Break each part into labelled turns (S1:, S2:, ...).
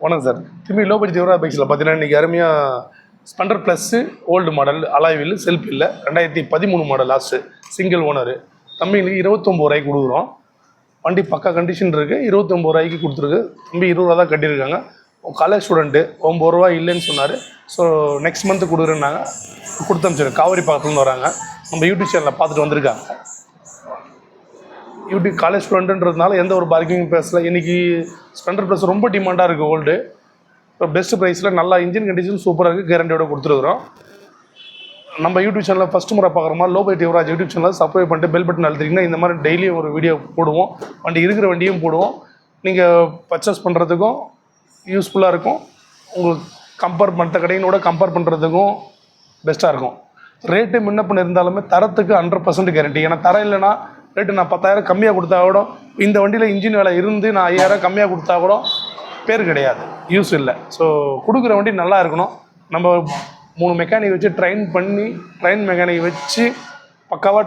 S1: வணக்கம் சார். திரும்பி low budget எவ்வளோ பைக்ஸில் பார்த்தீங்கன்னா இன்றைக்கி அருமையாக Splendor plus old model alloy wheel self இல்லை 2013 மாடல் லாஸ்ட்டு சிங்கிள் ஓனரு தம்பிங்களுக்கு 29 ரூபாய்க்கு கொடுக்குறோம். வண்டி பக்கா கண்டிஷன் இருக்குது. 29 ரூபாய்க்கு கொடுத்துருக்கு. தம்பி 20 ரூபா தான் கட்டியிருக்காங்க. காலேஜ் ஸ்டூடெண்ட்டு 9 ரூபா இல்லைன்னு சொன்னார். ஸோ நெக்ஸ்ட் மந்த்து கொடுக்குறேன்னாங்க. கொடுத்து அனுப்பிச்சிருக்கேன். காவேரி பக்கத்துலேருந்து வராங்க. நம்ம யூடியூப் சேனலில் பார்த்துட்டு வந்திருக்காங்க. யூடியூப் காலேஜ் ஸ்டூடெண்ட்டுன்றதுனால எந்த ஒரு பார்க்கிங் பேசல. இன்றைக்கி ஸ்பெண்டர் ப்ளஸ் ரொம்ப டிமாண்டாக இருக்குது ஓல்டு. இப்போ பெஸ்ட் ப்ரைஸில் நல்லா இன்ஜின் கண்டிஷன் சூப்பராக இருக்குது. கேரண்டியோட கொடுத்துருக்குறோம். நம்ம யூடியூப் சேனலில் ஃபஸ்ட் முறை பார்க்குற மாதிரி லோ பட்ஜெட் யுவராஜ் யூடியூப் சேனலில் சப்ஸ்கிரைப் பண்ணிட்டு பெல் பட்டன் அழுத்திங்கன்னா இந்த மாதிரி டெய்லி ஒரு வீடியோ போடுவோம். வண்டி இருக்கிற வண்டியும் போடுவோம். நீங்கள் பர்ச்சேஸ் பண்ணுறதுக்கும் யூஸ்ஃபுல்லாக இருக்கும். உங்களுக்கு கம்பேர் மற்ற கடையினோட கம்பேர் பண்ணுறதுக்கும் பெஸ்ட்டாக இருக்கும். ரேட்டு முன்ன பண்ண இருந்தாலுமே தரத்துக்கு 100% கேரண்டி. ஏன்னா தரம் இல்லைன்னா ரேட்டு நான் 10,000 கம்மியாக கொடுத்தா கூட இந்த வண்டியில் இன்ஜின் வேலை இருந்து நான் 5,000 கம்மியாக கொடுத்தா கூட பேர் கிடையாது, யூஸ் இல்லை. ஸோ கொடுக்குற வண்டி நல்லா இருக்கணும். நம்ம 3 மெக்கானிக் வச்சு ட்ரெயின் மெக்கானிக் வச்சு பக்காவாக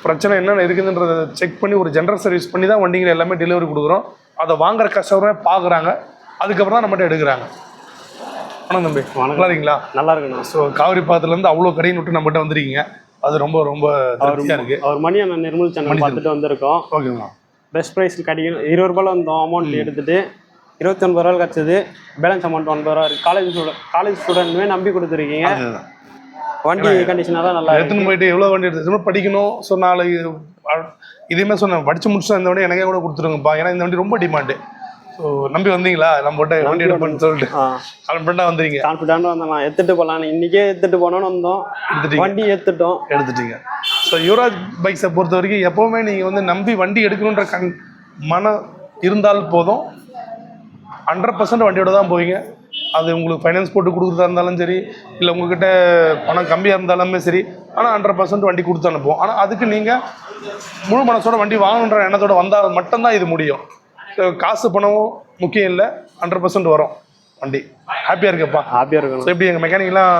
S1: பிரச்சனை என்னென்ன இருக்குதுன்றதை செக் பண்ணி ஒரு ஜென்ரல் சர்வீஸ் பண்ணி தான் வண்டிங்களை எல்லாமே டெலிவரி கொடுக்குறோம். அதை வாங்குகிற கஸ்டமரே பார்க்குறாங்க. அதுக்கப்புறம் தான் நம்மகிட்ட எடுக்கிறாங்க. வணக்கம் தம்பி. நல்லா இருக்கீங்களா? நல்லா இருக்குண்ணா. ஸோ காவிரி பாத்திரத்துலேருந்து அவ்வளோ கடையை விட்டு நம்மகிட்ட வந்துருக்கீங்க. அது ரொம்ப ரொம்ப திருப்தியாக இருக்குது.
S2: அவர் மணி அண்ணன் நிர்மல் சேனல் பார்த்துட்டு வந்திருக்கோம்.
S1: ஓகேங்களா?
S2: பெஸ்ட் ப்ரைஸில் கிடைக்கும். 20 ரூபாயில் வந்தோம். அமௌண்ட் எடுத்துகிட்டு 29 ரூபாய் கிடச்சிது. பேலன்ஸ் அமௌண்ட் 9 ரூபா இருக்குது. காலேஜ் ஸ்டூடெண்ட்டுமே நம்பி கொடுத்துருக்கீங்க. வண்டி கண்டிஷனாக தான் நல்லா
S1: எடுத்துன்னு போயிட்டு எவ்வளோ வண்டி எடுத்து படிக்கணும். ஸோ நாளைக்கு இதேமாதிரி சொன்னேன், படித்து முடிச்சா இந்த வண்டி எனக்கே கூட கொடுத்துருங்கப்பா. ஏன்னா இந்த வண்டி ரொம்ப டிமாண்டு. ஸோ நம்பி வந்தீங்களா? நம்ம கிட்ட வண்டி எடுப்பேன்னு சொல்லிட்டு கான்ஃபிடண்டாக வந்துறீங்க.
S2: கான்ஃபிடண்டாக வந்தேன். எடுத்துகிட்டு போகலாம். இன்றைக்கே எடுத்துகிட்டு போனோன்னு வந்தோம். வண்டி எடுத்துட்டீங்க.
S1: ஸோ யுவராஜ் பைக்ஸை பொறுத்த வரைக்கும் எப்போவுமே நீங்கள் வந்து நம்பி வண்டி எடுக்கணுன்ற மனம் இருந்தால் போதும். 100% வண்டியோட தான் போவீங்க. அது உங்களுக்கு ஃபைனான்ஸ் போட்டு கொடுக்குறதா இருந்தாலும் சரி, இல்லை உங்கள்கிட்ட பணம் கம்மியாக இருந்தாலுமே சரி, ஆனால் 100% வண்டி கொடுத்து அனுப்புவோம். ஆனால் அதுக்கு நீங்கள் முழு மனசோட வண்டி வாங்கணுன்ற எண்ணத்தோடு வந்தால் மட்டும்தான் இது முடியும். காசு பணமும் முக்கியம் இல்லை, 100% வரும் வண்டி. ஹாப்பியாக இருக்குப்பா.
S2: ஹாப்பியாக இருக்கும்.
S1: ஸோ எப்படி எங்கள் மெக்கானிக்லாம்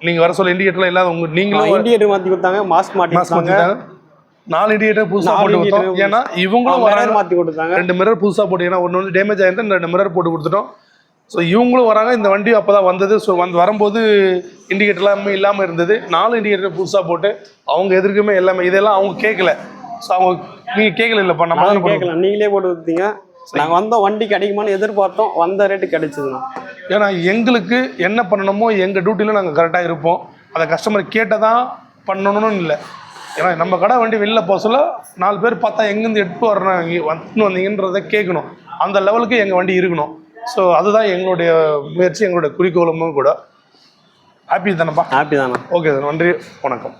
S1: நீங்கள் வர சொல்ல இண்டிகேட்டர்லாம் இல்லாத நீங்களும்
S2: இண்டிகேட்டர் மாற்றி கொடுத்தாங்க. மாஸ்க் மாற்றிட்டாங்க.
S1: 4 இண்டிகேட்டர் புதுசாக போட்டு கொடுத்தோம். ஏன்னா இவங்களும் வராங்க.
S2: மாற்றி கொடுத்தாங்க.
S1: 2 மிரர் புதுசாக போட்டு, ஏன்னா ஒன்று டேமேஜ் ஆகிட்டு 2 மிரர் போட்டு கொடுத்துட்டோம். ஸோ இவங்களும் வராங்க. இந்த வண்டி அப்போ தான் வந்தது. ஸோ வரும்போது இண்டிகேட்டர்லாம் இல்லாமல் இருந்தது. 4 இண்டிகேட்டர் புதுசாக போட்டு அவங்க எதிர்க்குமே எல்லாமே இதெல்லாம் அவங்க கேட்கல. ஸோ அவங்க நீங்கள் கேட்கல இல்லைப்பா, நம்ம
S2: கேட்கல, நீங்களே போட்டு கொடுத்தீங்க. நாங்கள் வந்தோம், வண்டி கிடைக்குமான்னு எதிர்பார்த்தோம். வந்த ரேட்டு கிடைச்சதுண்ணா.
S1: ஏன்னா எங்களுக்கு என்ன பண்ணணுமோ எங்கள் டியூட்டியில் நாங்கள் கரெக்டாக இருப்போம். அதை கஸ்டமர் கேட்டதான் பண்ணணும்னு இல்லை. ஏன்னா நம்ம கடை வண்டி வெளில போக சொல்ல 4 பேர் பார்த்தா எங்கேருந்து வந்துட்டு வந்தீங்கன்றதை கேட்கணும். அந்த லெவலுக்கு எங்கள் வண்டி இருக்கணும். ஸோ அதுதான் எங்களுடைய முயற்சி, எங்களுடைய குறிக்கோளமும் கூட. ஹாப்பி தானேப்பா?
S2: ஹாப்பி தானே.
S1: ஓகே சார், நன்றி, வணக்கம்.